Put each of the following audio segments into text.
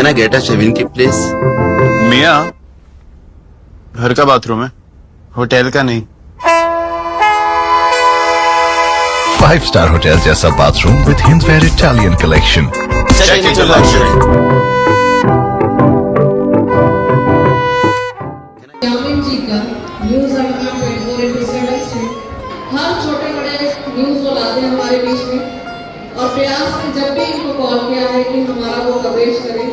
I get a shaving kit, please? मियाँ, घर का बाथरूम है, होटल का नहीं। 5-star होटल जैसा bathroom with Hindware Italian collection. Check into luxury. Yamin ji का न्यूज़ 24/7 से हर छोटे बड़े न्यूज़ वो लाते हैं हमारे बीच में, और प्रयास ने जब भी इनको कॉल किया है कि हमारा वो कवरेज करें।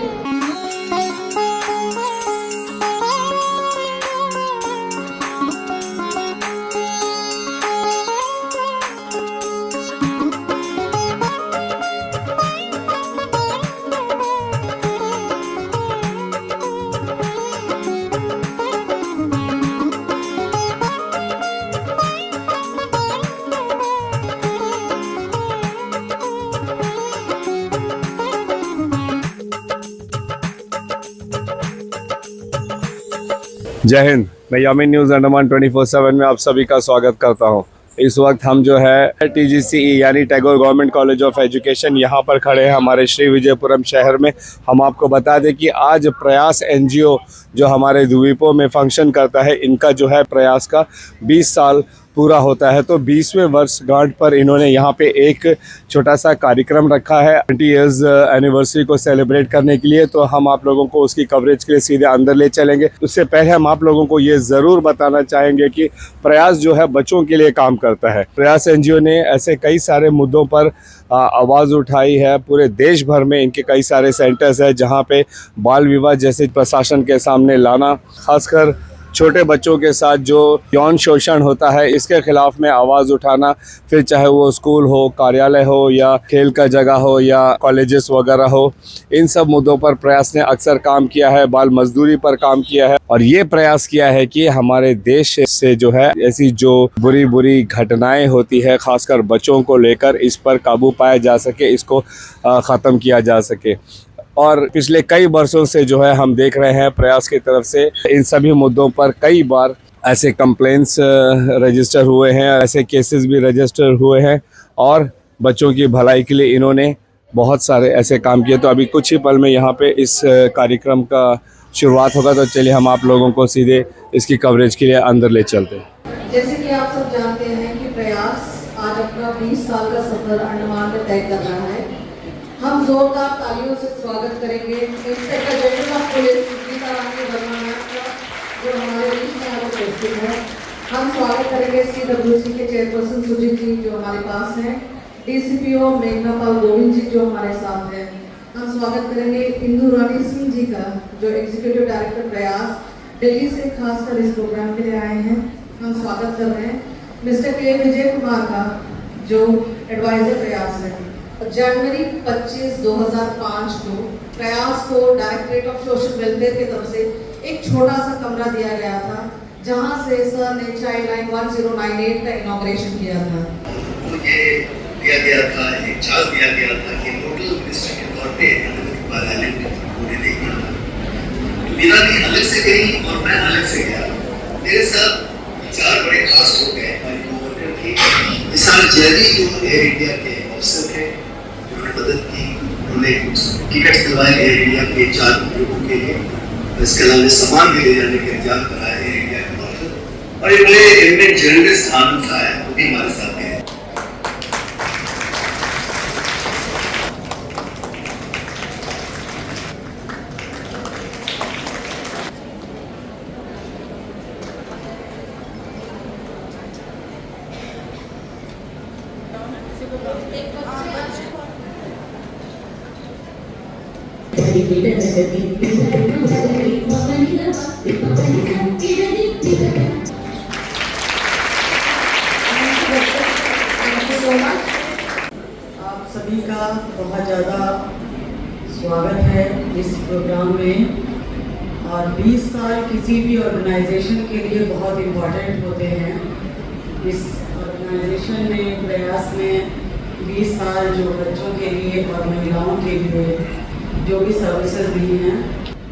जय हिंद। मैं यामिन न्यूज़ अंडमान 24/7 में आप सभी का स्वागत करता हूं। इस वक्त हम जो है TGCE यानी Tagore government college of education यहाँ पर खड़े हैं हमारे श्री विजयपुरम शहर में। हम आपको बता दें कि आज प्रयास NGO जो हमारे द्वीपों में फंक्शन करता है, इनका जो है प्रयास का 20 साल पूरा होता है। तो 20वें वर्षगांठ पर इन्होंने यहाँ पे एक छोटा सा कार्यक्रम रखा है 20 ईयर्स एनिवर्सरी को सेलिब्रेट करने के लिए। तो हम आप लोगों को उसकी कवरेज के लिए सीधे अंदर ले चलेंगे। उससे पहले हम आप लोगों को ये ज़रूर बताना चाहेंगे कि प्रयास जो है बच्चों के लिए काम करता है। प्रयास NGO ने ऐसे कई सारे मुद्दों पर आवाज़ उठाई है। पूरे देश भर में इनके कई सारे सेंटर्स हैं जहाँ पे बाल विवाह जैसे प्रशासन के सामने लाना, खासकर छोटे बच्चों के साथ जो यौन शोषण होता है इसके खिलाफ में आवाज़ उठाना, फिर चाहे वो स्कूल हो, कार्यालय हो या खेल का जगह हो या कॉलेजेस वगैरह हो, इन सब मुद्दों पर प्रयास ने अक्सर काम किया है। बाल मजदूरी पर काम किया है और ये प्रयास किया है कि हमारे देश से जो है ऐसी जो बुरी बुरी घटनाएं होती है खासकर बच्चों को लेकर, इस पर काबू पाया जा सके, इसको ख़त्म किया जा सके। और पिछले कई वर्षों से जो है हम देख रहे हैं प्रयास की तरफ से इन सभी मुद्दों पर कई बार ऐसे कंप्लेंट्स रजिस्टर हुए हैं, ऐसे केसेस भी रजिस्टर हुए हैं और बच्चों की भलाई के लिए इन्होंने बहुत सारे ऐसे काम किए। तो अभी कुछ ही पल में यहाँ पे इस कार्यक्रम का शुरुआत होगा। तो चलिए हम आप लोगों को सीधे इसकी कवरेज के लिए अंदर ले चलते हैं। जैसे कि आप सब जानते हैं कि प्रयास आज अपना 20 साल का सफर अंडमान में तय कर रहा है। हम जोरदार तालियों से स्वागत करेंगे inspector general of police Geeta Rani Verma का, जो हमारे बीच में आज उपस्थित है। हम स्वागत करेंगे CWC के चेयरपर्सन सुजीत जी जो हमारे पास हैं, DCPO मेघना पाल गोविंद जी जो हमारे साथ हैं। हम स्वागत करेंगे इंदू रानी सिंह जी का जो एग्जीक्यूटिव डायरेक्टर प्रयास दिल्ली से खासकर इस प्रोग्राम के लिए आए हैं। हम स्वागत कर रहे हैं मिस्टर K विजय कुमार का जो एडवाइजर प्रयास है। जनवरी 25, 2005 को प्रयास को डायरेक्टरेट ऑफ सोशल वेलफेयर की तरफ से एक छोटा सा कमरा दिया गया था जहां से सर ने चाइल्ड लाइन 1098 का इनॉग्रेशन किया था। मुझे दिया गया था, एक चार्ज दिया गया था कि लोकल मिनिस्टर के तौर पे पार्लियामेंट होने देगी। मीरा भी अलग से गई और मैं अलग से गया। मेरे साथ 4 बड़े खास लोग हैं हमारी की। मिसाल जैदी जो एयर इंडिया के ऑफिसर थे, मदद की, उन्होंने टिकट दिलवाए एयर इंडिया के 4 लोगों के लिए। इसके अलावा सामान भी ले जाने का इंतजाम कराया एयर इंडिया के तरफ। और एक बड़े इनमें जर्नलिस्ट आनंद था वो भी हमारे साथ हैं। आप सभी का बहुत ज़्यादा स्वागत है इस प्रोग्राम में। और 20 साल किसी भी ऑर्गेनाइजेशन के लिए बहुत इम्पोर्टेंट होते हैं। इस ऑर्गेनाइजेशन ने प्रयास में 20 साल जो बच्चों के लिए और महिलाओं के लिए जो भी सर्विसेज दी हैं,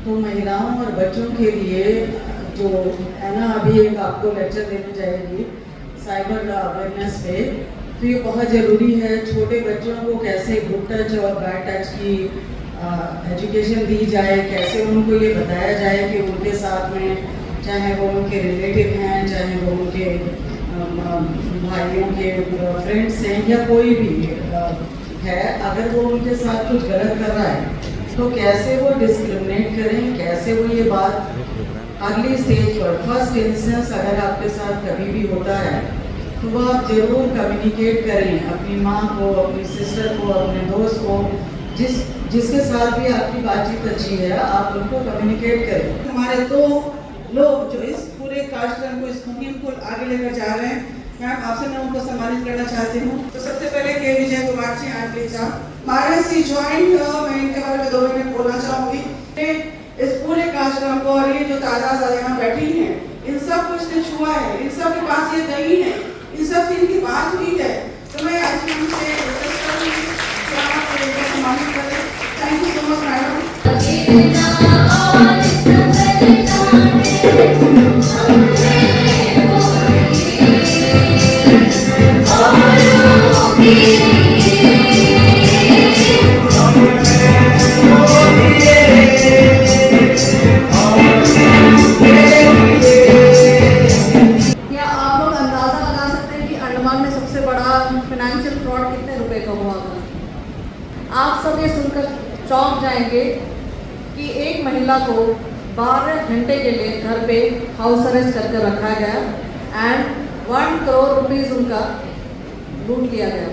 तो महिलाओं और बच्चों के लिए जो है ना, अभी एक आपको लेक्चर देने जाएगी साइबर अवेयरनेस पे। तो ये बहुत ज़रूरी है छोटे बच्चों को कैसे गुड टच और बैड टच की एजुकेशन दी जाए, कैसे उनको ये बताया जाए कि उनके साथ में चाहे वो उनके रिलेटिव हैं, चाहे वो उनके भाइयों के फ्रेंड्स हैं या कोई भी है, अगर वो उनके साथ कुछ गलत कर रहा है तो कैसे वो डिस्क्रिमिनेट करें, कैसे वो ये बात अगली स्टेज पर फर्स्ट इंस्टेंस अगर आपके साथ कभी भी होता है तो वो आप ज़रूर कम्युनिकेट करें अपनी माँ को, अपनी सिस्टर को, अपने दोस्त को, जिसके साथ भी आपकी बातचीत अच्छी है, आप उनको कम्युनिकेट करें। हमारे दो लोग जो इस पूरे कार्यक्रम को, इस मुहिम को आगे लेकर जा रहे हैं, मैम आपसे मैं उनको सम्मानित करना चाहती हूँ। तो सबसे पहले के विजय कुमार जी आंटी साहब, महाराज सी ज्वाइन, मैं इनके बारे में 2 मिनट बोलना चाहूँगी। इस पूरे कार्यक्रम को और ये जो तादाद यहाँ बैठी हैं, इन सब को इसने छुआ है, इन सब के पास ये गई है, इन सब से इनकी बात हुई है, तो मैं आज उनसे रिक्वेस्ट करूँगी कि आप इनको सम्मानित करें। Thank you so much madam. क्या आप लोग अंदाजा लगा सकते हैं कि अंडमान में सबसे बड़ा फाइनेंशियल फ्रॉड कितने रुपए का हुआ होगा? आप सब ये सुनकर चौंक जाएंगे कि एक महिला को 12 घंटे के लिए घर पे हाउस अरेस्ट करके रखा गया एंड 1 करोड़ रुपीस उनका लूट लिया गया।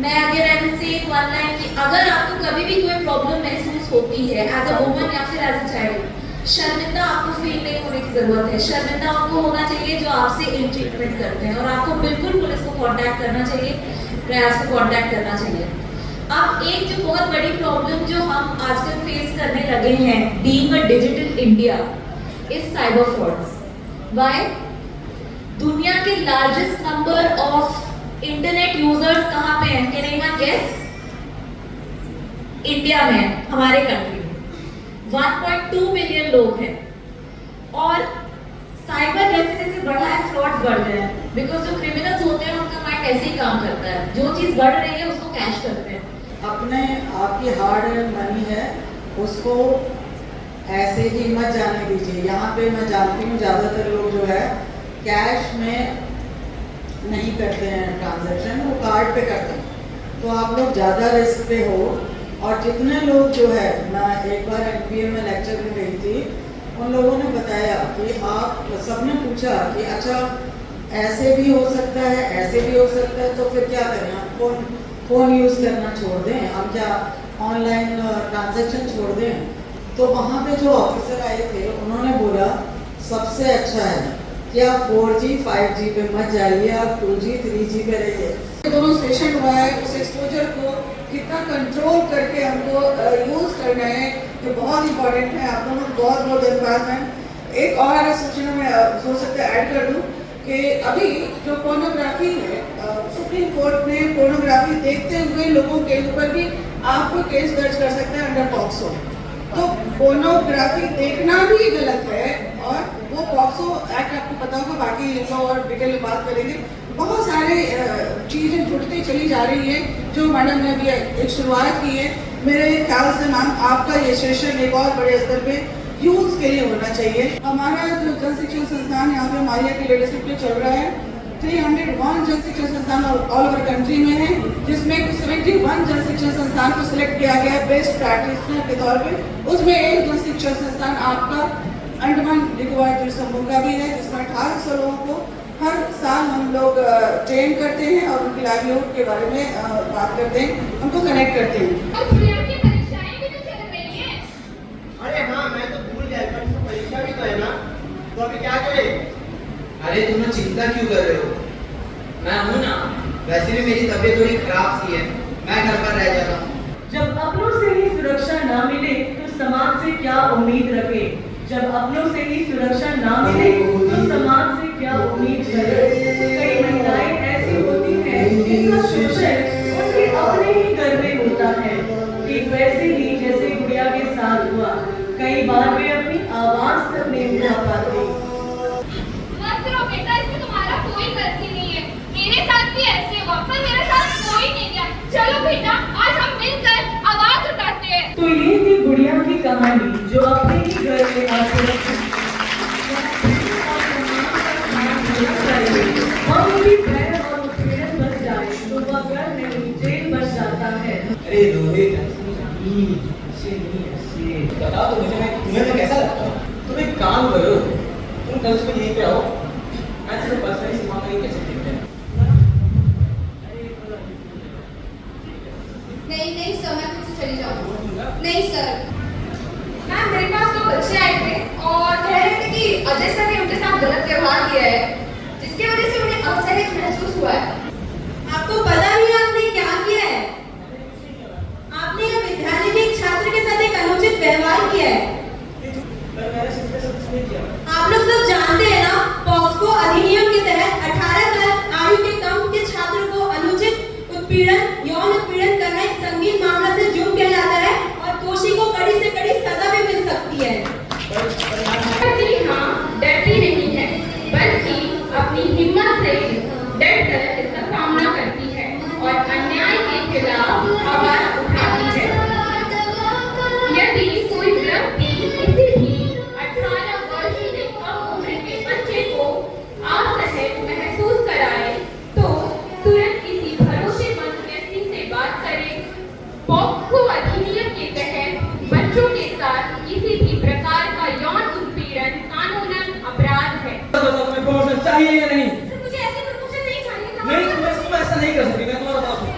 मैं अगर ऐसे एक वन लाइन कि अगर आपको कभी भी कोई प्रॉब्लम महसूस होती है एज अ वुमन या फिर एज अ चाइल्ड, शर्मिंदा आपको फील नहीं होने की जरूरत है। शर्मिंदा आपको होना चाहिए जो आपसे इल ट्रीटमेंट करते हैं, और आपको बिल्कुल पुलिस को कांटेक्ट करना चाहिए, प्रयास को कांटेक्ट करना चाहिए। अब एक जो बहुत बड़ी प्रॉब्लम जो हम आजकल फेस करने लगे हैं being a digital India is cyber frauds. Why? दुनिया के largest number of internet users कहाँ पे हैं? Can anyone guess? इंडिया में, हमारे कंट्री में 1.2 मिलियन लोग हैं, और साइबर जैसे जैसे बढ़ा है फ्रॉड्स बढ़ रहे हैं, बिकॉज जो क्रिमिनल्स होते हैं उनका माइंड ऐसे ही काम करता है, जो चीज बढ़ रही है उसको कैश करते हैं। अपने आपकी हार्ड अर्न मनी है उसको ऐसे ही मत जाने दीजिए। यहाँ पे मैं जानती हूँ ज़्यादातर लोग जो है कैश में नहीं करते हैं ट्रांजैक्शन, वो कार्ड पे करते हैं, तो आप लोग ज़्यादा रिस्क पे हो। और जितने लोग जो है, मैं एक बार NPA में लेक्चर में गई थी, उन लोगों ने बताया कि आप सबने पूछा कि अच्छा ऐसे भी हो सकता है, ऐसे भी हो सकता है, तो फिर क्या करें? हम फ़ोन यूज़ करना छोड़ दें, हम क्या ऑनलाइन ट्रांजैक्शन छोड़ दें? तो वहाँ पे जो ऑफिसर आए थे उन्होंने बोला सबसे अच्छा है कि आप 4G 5G पे मत जाइए, आप 2G 3G पे रहिए। दोनों सेशन हुआ है, उस एक्सपोजर को कितना कंट्रोल करके हमको यूज़ करना है, ये बहुत इंपॉर्टेंट है। आप दोनों को बहुत बहुत धन्यवाद है। एक और सूचना में हो सकता है ऐड कर दूँ कि अभी जो पोर्नोग्राफी है, सुप्रीम कोर्ट ने पोर्नोग्राफी देखते हुए लोगों के ऊपर भी आपको केस दर्ज कर सकते हैं अंडर पॉक्सो। तो पोर्नोग्राफी देखना भी गलत है, और वो पॉक्सो एक्ट आपको पता होगा, बाकी इनको और डिटेल में बात करेंगे। बहुत सारे चीज़ें जुड़ती चली जा रही है, जो मैडम ने अभी एक शुरुआत की है। मेरे ख्याल से मैम आपका ये सेशन एक और बड़े स्तर पे यूज़ के लिए होना चाहिए। हमारा जो जन शिक्षण संस्थान यहाँ पे मारिया की लीडरशिप पे चल रहा है, 301 जन शिक्षण संस्थान ऑल ओवर कंट्री में है, जिसमें 71 जन शिक्षण संस्थान को सिलेक्ट किया गया है बेस्ट प्रैक्टिशनर के तौर पे। उसमें एक जन शिक्षण संस्थान आपका अंडमान निकोबार द्वीप समूह का भी है, जिसमें 1800 लोगों को हर साल हम लोग ट्रेन करते हैं और उनकी लाइवलीहुड के बारे में बात करते हैं, उनको कनेक्ट करते हैं। अरे हाँ, मैं तो भूल गया, पर इसमें परीक्षा भी तो है ना, तो अभी क्या करें? अरे तुम लोग चिंता क्यों कर रहे हो? मैं हूँ ना। वैसे भी मेरी तबीयत थोड़ी खराब सी है, मैं घर पर रह जाता हूँ। जब अपनों से ही सुरक्षा ना मिले तो समाज से क्या उम्मीद रखे? जब अपनों से ही सुरक्षा ना मिले तो समाज से क्या उम्मीद करे? कई महिलाएं ऐसी होती हैं जिनका शोषण उनके अपने ही घर में होता है, ठीक वैसे ही जैसे गुड़िया के साथ हुआ। कई बार वे अपनी आवाज तक नहीं उठा पाते। मत करो बेटा, इसमें तुम्हारा कोई गलती नहीं है। मेरे साथ भी ऐसे हुआ, पर मेरे साथ कोई नहीं किया। चलो बेटा, आज हम मिलकर आवाज उठाते हैं। तो ये कहानी जो अपने ही घर में असुरक्षित हम भी भय और उत्पीड़न बच जाए तो वह घर नहीं जेल बच जाता है। अरे रोहित ऐसे नहीं ऐसे बताओ तो मुझे, मैं तुम्हें तो कैसा लगता हूँ? तुम एक काम करो, तुम कल सुबह यहीं पे आओ, मैं सिर्फ पर्सनली सिखाऊंगा कि कैसे खेलते हैं। नहीं सर, मैं खुद से चली जाऊंगी। नहीं सर मैम, मेरे पास दो बच्चे आए थे और कह रहे थे कि अजय सर ने उनके साथ गलत व्यवहार किया है, जिसकी वजह से उन्हें असहज महसूस हुआ है। आपको पता नहीं आपने क्या किया है? आपने एक विद्यालय के एक छात्र के साथ एक अनुचित व्यवहार किया है। आप लोग सब जानते हैं ना, पॉक्सो अधिनियम के तहत 18 साल आयु के कम के छात्र को अनुचित उत्पीड़न, यौन उत्पीड़न करना एक संगीन मामला से जुर्म किया जाता है और दोषी को कड़ी से कड़ी सजा भी मिल सकती है। हाँ, डरती नहीं है, बल्कि अपनी हिम्मत से डटकर इसका सामना करती है और अन्याय के खिलाफ आवाज उठाती है। यदि कोई व्यक्ति किसी भी 18 वर्ष से कम उम्र के बच्चे को असहज महसूस कराए तो तुरंत किसी भरोसेमंद व्यक्ति से बात करें। पॉक्सो अधिनियम के तहत बच्चों के साथ किसी भी प्रकार का यौन उत्पीड़न कानूनन अपराध है। तुम्हें प्रमोशन चाहिए या नहीं? सर, मुझे ऐसे प्रमोशन नहीं चाहिए था। नहीं, तुम ऐसा नहीं कर सकती, मैं तुम्हारा बॉस हूँ।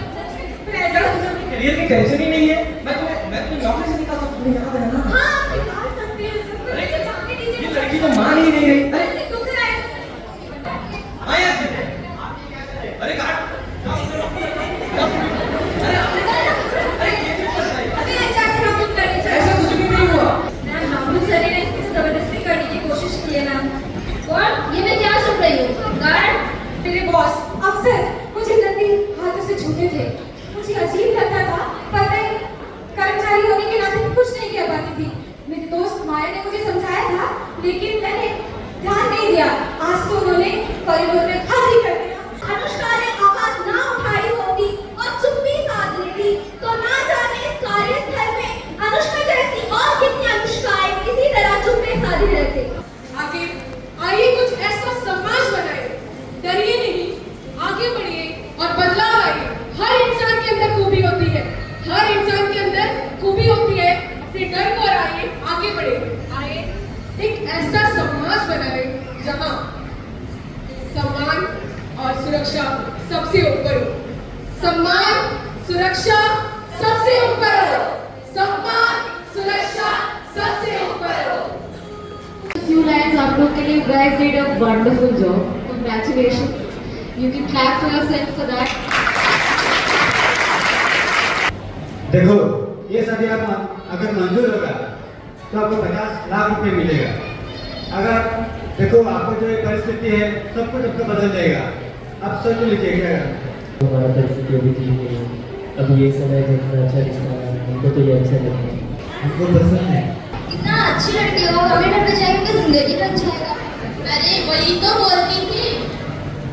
करियर की टेंशन ही नहीं है, मैं तुम्हें नौकरी से निकाल सकता हूँ, तुम्हें याद है ना? हाँ, आप निकाल सकते हैं सर, मुझे जाने दीजिए। ये लड़की तो मान ही नहीं रही। अरे दुख रहा है। हाँ यार, अरे काट। अभी अच्छा से हम कुछ करने चाहिए। ऐसा कुछ भी नहीं हुआ। मैम, मामूल सर ने इसकी जबरदस्ती करने की कोशिश की है मैम। और ये मैं क्या सुन रही हूँ? गार्ड, मेरे बॉस अक्सर मुझे नकली हाथों से छूते थे। मुझे अजीब लगता था, पर मैं कर्मचारी होने के नाते कुछ नहीं कह पाती थी। मेरे दोस्त माया ने मुझे समझाया था, लेकिन मैंने ध्यान नहीं दिया। आज तो उन्होंने कॉरिडोर में हाजिर कर दिया। अनुष्का ने आवाज ना उठाई होती और चुप्पी साध लेती तो ना जाने इस कार्यस्थल में अनुष्का जैसी और कितनी अनुष्काएं इसी तरह चुप्पी साधे रहते। आगे आइए कुछ ऐसा समाज बनाए, डरिए नहीं, आगे बढ़िए और बदलाव आइए। हर इंसान के अंदर खूबी होती है, हर इंसान के अंदर खूबी होती है। अपने डर को हराइए, आगे बढ़े। आइए एक ऐसा समाज बनाए जहां सम्मान और सुरक्षा सबसे ऊपर हो। सम्मान सुरक्षा सबसे ऊपर हो। सम्मान सुरक्षा सबसे ऊपर हो। Few lines आप लोग के लिए, you guys did a wonderful job. Congratulations. You can clap for yourself for that. देखो, ये सभी आप अगर मंजूर होगा तो आपको 50 लाख रुपए मिलेगा। अगर देखो आपको जो ये परिस्थिति है सब कुछ आपको बदल जाएगा। आप सोच लीजिए क्या करना है। हमारा परिस्थिति अभी ठीक नहीं है। अब ये समय देखना अच्छा रिश्ता है, हमको तो ये अच्छा लगता है, हमको पसंद है। कितना अच्छी लड़की हो, हमें घर पे जाएंगे तो जिंदगी बन जाएगा। अरे वही तो बोलती थी।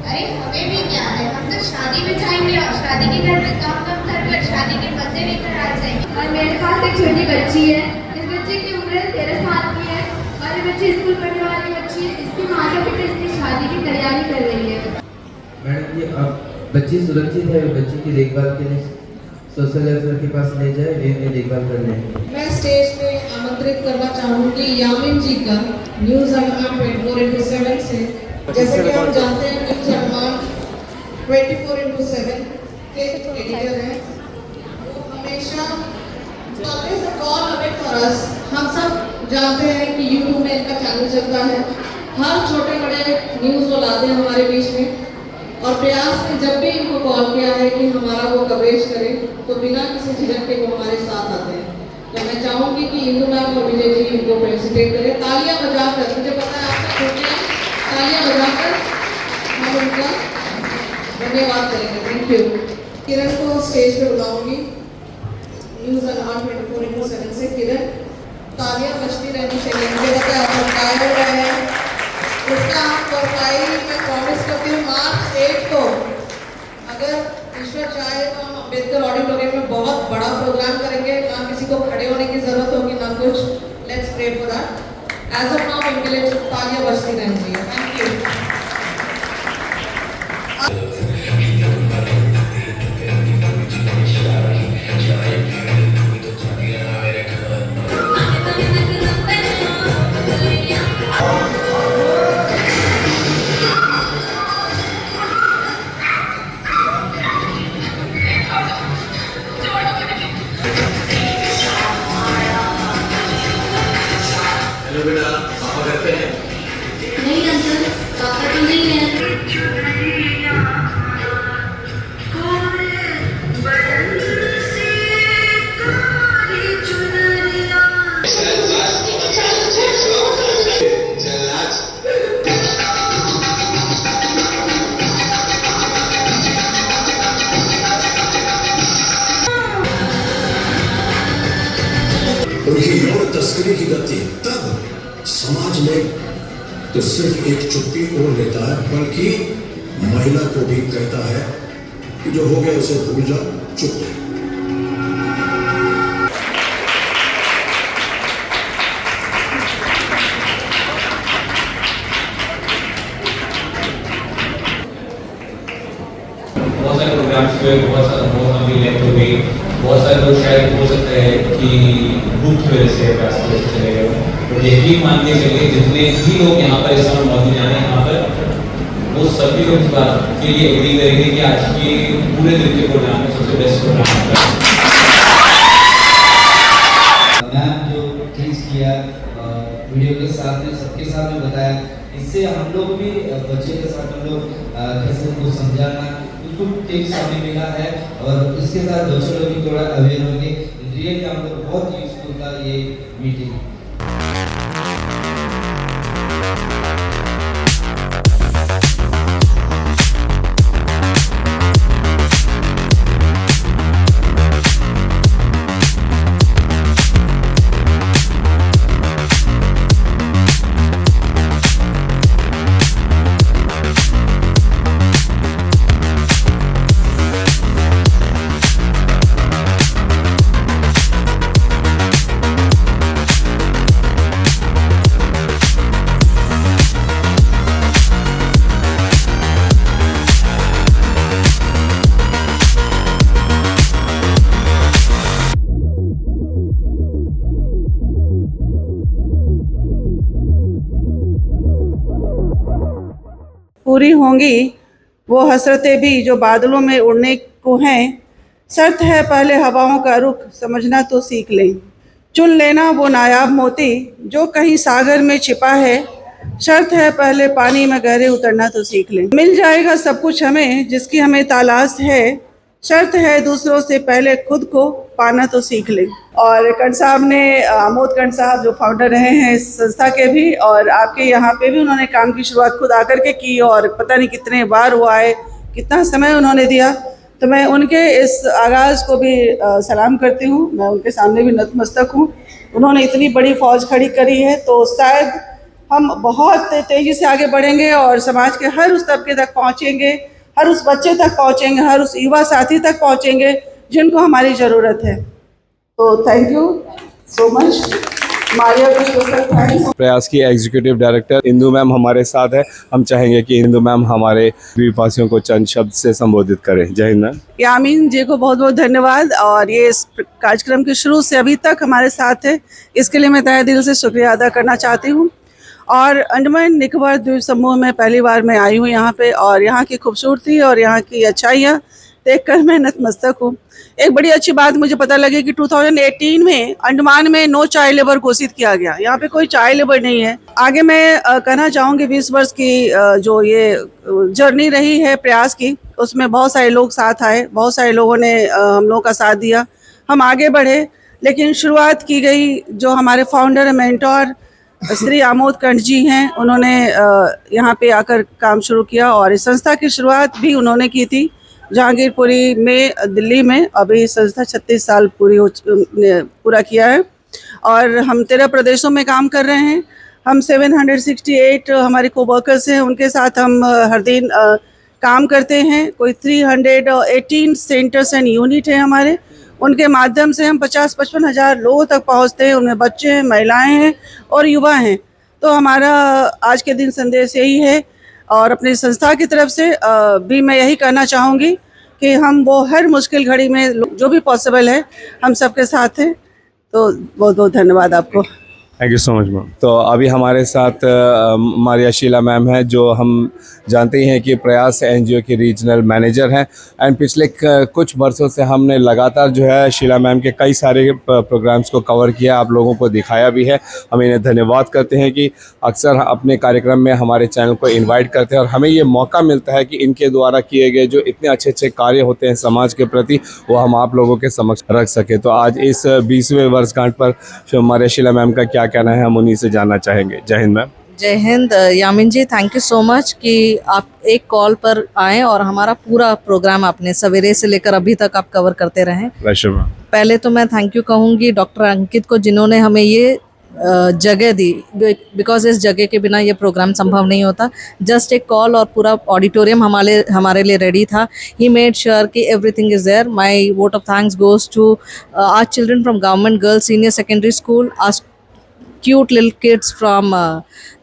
अरे हमें भी क्या है, हम तो शादी में जाएंगे और शादी के घर में काम कर शादी के मजे लेकर आ जाएंगे। और मेरे पास एक छोटी बच्ची है, इस बच्चे की उम्र 13 साल की है और ये बच्ची स्कूल पढ़ने वाली बच्ची है। इसकी माँ का बेटा इसकी शादी की तैयारी कर रही है। मैडम ये अब बच्ची सुरक्षित है, बच्ची की देखभाल के लिए सोशल वेलफेयर के पास ले जाए, वे उन्हें देखभाल कर लें। मैं स्टेज पे आमंत्रित करना चाहूंगी यामिन जी का, न्यूज़ अंडमान 24/7 से। जैसे कि हम जानते हैं न्यूज़ अंडमान 24/7 के एडिटर हैं। वो हमेशा always a call away for us। हम सब जानते हैं कि यूट्यूब में इनका चैनल चलता है। हर छोटे बड़े न्यूज़ वो लाते हैं हमारे बीच में। और प्रयास ने जब भी इनको कॉल किया है कि हमारा वो कवरेज करें तो बिना किसी झिझक के वो हमारे साथ आते हैं। तो मैं चाहूँगी कि इंदु मैम और विजय जी इनको फेलिसिटेट करें तालियां बजाकर। मुझे पता है आप सब छोटे हैं, तालियां बजाकर हम उनका धन्यवाद करेंगे। Thank you. किरण को स्टेज पे बुलाऊंगी, न्यूज़ अंडमान 24/7 से। किरण, तालियां बजती रहनी चाहिए। मुझे पता है आप गाय हो रहे हैं, उसका आप प्रोफाइल में प्रॉमिस करती हूँ मार्च 8 को अगर ईश्वर चाहे तो हम अम्बेडकर ऑडिटोरियम में बहुत बड़ा प्रोग्राम करेंगे। ना किसी को खड़े होने की जरूरत होगी, ना सब कुछ, let's pray for that. As of now इनके लिए तालियां बजती रहनी चाहिए। Thank you. नहीं अंकल, पापा तो नहीं है। उनकी यौन तस्करी की गति तब समाज में तो सिर्फ एक चुप्पी ओढ़ लेता है, बल्कि महिला को भी कहता है कि जो हो गया उसे भूल जा, चुप रहो। बहुत सारे प्रोग्राम्स हुए, बहुत लंबी लेंथ हो गई, बहुत सारे लोग शायद हो सकता है कि भूख की वजह से प्रयास की वजह से चले गए, बट यकीन मान के चलिए जितने भी लोग यहाँ पर इस समय मौजूद हैं यहाँ पर, वो सभी लोग इस बात के लिए एग्री करेंगे कि आज के पूरे दिन के प्रोग्राम में सबसे बेस्ट प्रोग्राम होगा। मैम जो टीच किया वीडियो के साथ में सबके साथ में बताया, इससे हम लोग भी बच्चे के साथ हम लोग कैसे उनको समझाना, कुछ टिप्स हमें मिला है और इसके साथ बच्चे लोग भी थोड़ा अवेयर होंगे। रियली हम लोग बहुत यूजफुल था ये मीटिंग। पूरी होंगी वो हसरतें भी जो बादलों में उड़ने को हैं। शर्त है पहले हवाओं का रुख समझना तो सीख लें। चुन लेना वो नायाब मोती जो कहीं सागर में छिपा है। शर्त है पहले पानी में गहरे उतरना तो सीख लें। मिल जाएगा सब कुछ हमें जिसकी हमें तलाश है। शर्त है दूसरों से पहले खुद को पाना तो सीख लें। और कंठ साहब ने, आमोद कंठ साहब जो फाउंडर रहे हैं इस संस्था के भी, और आपके यहाँ पे भी उन्होंने काम की शुरुआत खुद आकर के की और पता नहीं कितने बार हुआ है, कितना समय उन्होंने दिया। तो मैं उनके इस आगाज़ को भी सलाम करती हूँ। मैं उनके सामने भी नतमस्तक हूँ। उन्होंने इतनी बड़ी फौज खड़ी करी है तो शायद हम बहुत तेज़ी से आगे बढ़ेंगे और समाज के हर उस तबके तक पहुँचेंगे, हर उस बच्चे तक पहुँचेंगे, हर उस युवा साथी तक पहुँचेंगे जिनको हमारी ज़रूरत है। तो थैंक यू सो मच। प्रयास की एग्जीक्यूटिव डायरेक्टर इंदु मैम हमारे साथ है। हम चाहेंगे कि इंदु मैम हमारे द्वीपवासियों को चंद शब्द से संबोधित करें। जय हिंद मैम। यामीन जी को बहुत बहुत धन्यवाद और ये इस कार्यक्रम के शुरू से अभी तक हमारे साथ है, इसके लिए मैं तहे दिल से शुक्रिया अदा करना चाहती हूँ। और अंडमान निकोबार द्वीप समूह में पहली बार मैं आई हूँ यहाँ पे और यहाँ की खूबसूरती और यहाँ की अच्छाइयाँ देखकर मैं नतमस्तक हूँ। एक बड़ी अच्छी बात मुझे पता लगी कि 2018 में अंडमान में नो चाइल्ड लेबर घोषित किया गया। यहाँ पे कोई चाइल्ड लेबर नहीं है। आगे मैं कहना चाहूँगी 20 वर्ष की जो ये जर्नी रही है प्रयास की, उसमें बहुत सारे लोग साथ आए, बहुत सारे लोगों ने हम लोगों का साथ दिया, हम आगे बढ़े। लेकिन शुरुआत की गई जो हमारे फाउंडर मेंटोर श्री आमोद कंठ जी हैं, उन्होंने यहाँ पे आकर काम शुरू किया और इस संस्था की शुरुआत भी उन्होंने की थी जहांगीरपुरी में, दिल्ली में। अभी संस्था 36 साल पूरा किया है और हम 13 प्रदेशों में काम कर रहे हैं। हम 768 हमारे कोवर्कर्स हैं, उनके साथ हम हर दिन काम करते हैं। कोई 318 सेंटर्स एंड यूनिट है हमारे, उनके माध्यम से हम 50-55 हज़ार लोगों तक पहुंचते हैं। उनमें बच्चे हैं, महिलाएं हैं और युवा हैं। तो हमारा आज के दिन संदेश यही है और अपनी संस्था की तरफ से भी मैं यही कहना चाहूँगी कि हम वो हर मुश्किल घड़ी में जो भी पॉसिबल है हम सबके साथ हैं। तो बहुत बहुत धन्यवाद आपको। Thank you so much ma'am. तो अभी हमारे साथ मारिया शीला मैम है, जो हम जानते हैं कि प्रयास एनजीओ की रीजनल मैनेजर हैं। एंड पिछले कुछ वर्षों से हमने लगातार जो है शीला मैम के कई सारे प्रोग्राम्स को कवर किया, आप लोगों को दिखाया भी है। हम इन्हें धन्यवाद करते हैं कि अक्सर अपने कार्यक्रम में हमारे चैनल को इन्वाइट करते हैं और हमें ये मौका मिलता है कि इनके द्वारा किए गए जो इतने अच्छे अच्छे कार्य होते हैं समाज के प्रति, वो हम आप लोगों के समक्ष रख सकें। तो आज इस 20वें वर्षगांठ पर मारिया शीला मैम का क्या कहना है, हम उन्हीं से जानना चाहेंगे। जय हिंद मैम। जय हिंद। यामिन जी, थैंक यू सो मच कि आप एक कॉल पर आए और हमारा पूरा प्रोग्राम आपने सवेरे से लेकर अभी तक आप कवर करते रहें। पहले तो मैं थैंक यू कहूँगी डॉक्टर अंकित को, जिन्होंने हमें ये जगह दी, बिकॉज इस जगह के बिना ये प्रोग्राम संभव नहीं होता। जस्ट एक कॉल और पूरा ऑडिटोरियम हमारे लिए रेडी था। ही मेड श्योर कि everything is there. My vote of thanks goes to our children from government girls senior secondary school, our cute little kids from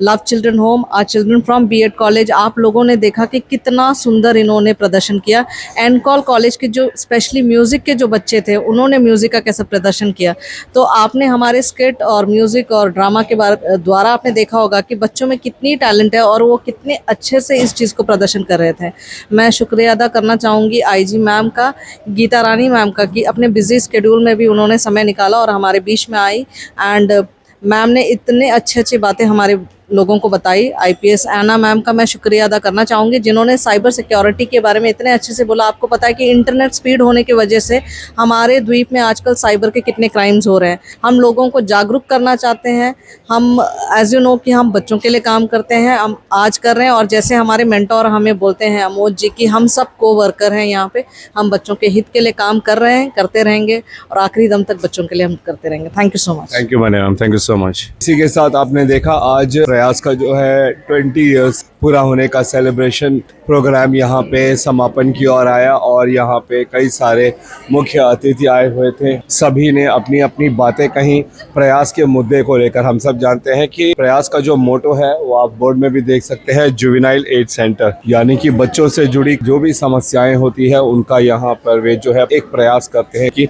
love children home, our children from B Ed college. आप लोगों ने देखा कि कितना सुंदर इन्होंने प्रदर्शन किया। एनकॉल कॉलेज के जो स्पेशली म्यूज़िक के जो बच्चे थे, उन्होंने म्यूज़िक का कैसा प्रदर्शन किया। तो आपने हमारे स्किट और म्यूज़िक और ड्रामा के द्वारा आपने देखा होगा कि बच्चों में कितनी टैलेंट है और वो कितने अच्छे से इस चीज़ को प्रदर्शन कर रहे थे। मैं शुक्रिया अदा करना चाहूँगी आईजी मैम का, गीता रानी मैम का, कि अपने बिजी स्केड्यूल में भी उन्होंने समय निकाला और हमारे बीच में आई। एंड मैम ने इतने अच्छी बातें हमारे लोगों को बताई। आईपीएस एना मैम का मैं शुक्रिया अदा करना चाहूँगी, जिन्होंने साइबर सिक्योरिटी के बारे में इतने अच्छे से बोला। आपको पता है कि इंटरनेट स्पीड होने की वजह से हमारे द्वीप में आजकल साइबर के कितने क्राइम्स हो रहे हैं। हम लोगों को जागरूक करना चाहते हैं। हम एज यू नो कि हम बच्चों के लिए काम करते हैं, हम आज कर रहे हैं। और जैसे हमारे मेंटोर हमें बोलते हैं अमोद जी कि हम सब को वर्कर हैं यहाँ पे, हम बच्चों के हित के लिए काम कर रहे हैं, करते रहेंगे और आखिरी दम तक बच्चों के लिए हम करते रहेंगे। Thank you so much. Thank you ma'am, thank you so much. इसी के साथ आपने देखा आज प्रयास का जो है 20 इयर्स पूरा होने का सेलिब्रेशन प्रोग्राम यहाँ पे समापन की ओर आया और यहाँ पे कई सारे मुख्य अतिथि आए हुए थे। सभी ने अपनी अपनी बातें कहीं प्रयास के मुद्दे को लेकर। हम सब जानते हैं कि प्रयास का जो मोटो है वो आप बोर्ड में भी देख सकते हैं, जुवेनाइल एज सेंटर, यानी कि बच्चों से जुड़ी जो भी समस्याएं होती है उनका यहाँ पर वे जो है एक प्रयास करते हैं कि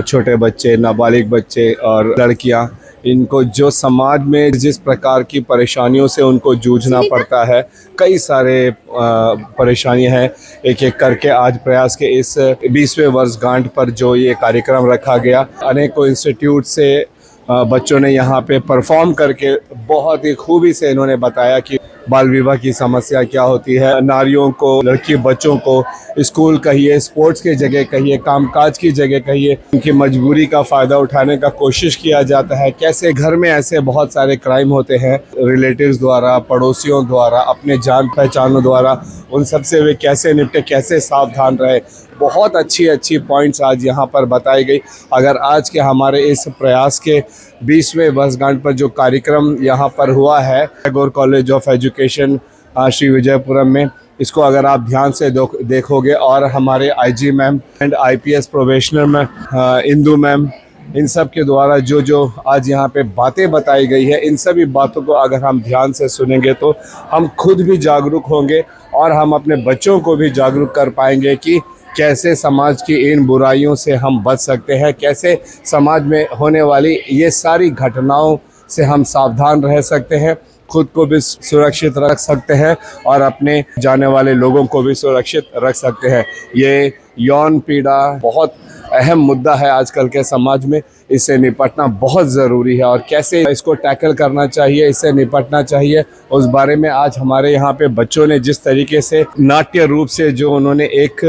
छोटे बच्चे, नाबालिग बच्चे और लड़कियाँ, इनको जो समाज में जिस प्रकार की परेशानियों से उनको जूझना पड़ता है, कई सारे परेशानियां हैं, एक एक करके आज प्रयास के इस 20वें वर्षगांठ पर जो ये कार्यक्रम रखा गया, अनेकों इंस्टीट्यूट से बच्चों ने यहाँ पे परफॉर्म करके बहुत ही खूबी से इन्होंने बताया कि बाल विवाह की समस्या क्या होती है, नारियों को, लड़की बच्चों को स्कूल कहिए, स्पोर्ट्स की जगह कहिए, कामकाज की जगह कहिए, उनकी मजबूरी का फ़ायदा उठाने का कोशिश किया जाता है। कैसे घर में ऐसे बहुत सारे क्राइम होते हैं रिलेटिव्स द्वारा, पड़ोसियों द्वारा, अपने जान पहचानों द्वारा, उन सब से वे कैसे निपटे, कैसे सावधान रहे। बहुत अच्छी पॉइंट्स आज यहाँ पर बताई गई। अगर आज के हमारे इस प्रयास के 20वें वर्षगांठ पर जो कार्यक्रम यहाँ पर हुआ है Tagore college of education Shri Vijayapuram में, इसको अगर आप ध्यान से देखोगे और हमारे IG ma'am and IPS probationer ma'am Indu ma'am, इन सब के द्वारा जो आज यहाँ पे बातें बताई गई है, इन सभी बातों को अगर हम ध्यान से सुनेंगे तो हम खुद भी जागरूक होंगे और हम अपने बच्चों को भी जागरूक कर पाएंगे कि कैसे समाज की इन बुराइयों से हम बच सकते हैं, कैसे समाज में होने वाली ये सारी घटनाओं से हम सावधान रह सकते हैं, खुद को भी सुरक्षित रख सकते हैं और अपने जाने वाले लोगों को भी सुरक्षित रख सकते हैं। ये यौन पीड़ा बहुत अहम मुद्दा है आजकल के समाज में, इससे निपटना बहुत ज़रूरी है और कैसे इसको टैकल करना चाहिए, इससे निपटना चाहिए, उस बारे में आज हमारे यहाँ पे बच्चों ने जिस तरीके से नाट्य रूप से जो उन्होंने एक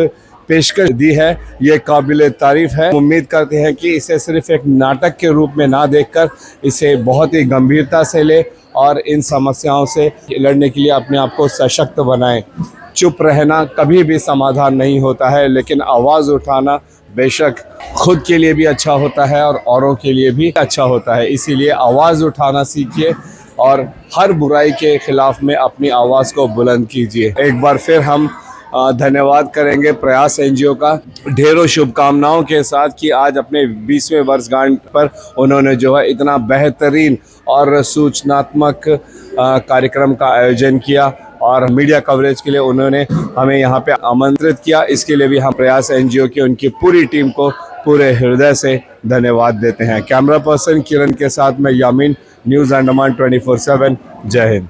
पेशकश दी है, ये काबिल तारीफ़ है। उम्मीद करते हैं कि इसे सिर्फ एक नाटक के रूप में ना देखकर इसे बहुत ही गंभीरता से ले और इन समस्याओं से लड़ने के लिए अपने आप को सशक्त बनाएं। चुप रहना कभी भी समाधान नहीं होता है, लेकिन आवाज़ उठाना बेशक खुद के लिए भी अच्छा होता है और औरों के लिए भी अच्छा होता है। इसीलिए आवाज़ उठाना सीखिए और हर बुराई के खिलाफ में अपनी आवाज़ को बुलंद कीजिए। एक बार फिर हम धन्यवाद करेंगे प्रयास एनजीओ का ढेरों शुभकामनाओं के साथ कि आज अपने 20वें वर्षगांठ पर उन्होंने जो है इतना बेहतरीन और सूचनात्मक कार्यक्रम का आयोजन किया और मीडिया कवरेज के लिए उन्होंने हमें यहाँ पे आमंत्रित किया। इसके लिए भी हम प्रयास एनजीओ की उनकी पूरी टीम को पूरे हृदय से धन्यवाद देते हैं। कैमरा पर्सन किरण के साथ मैं यामीन, न्यूज़ अंडमान 24/7। जय हिंद।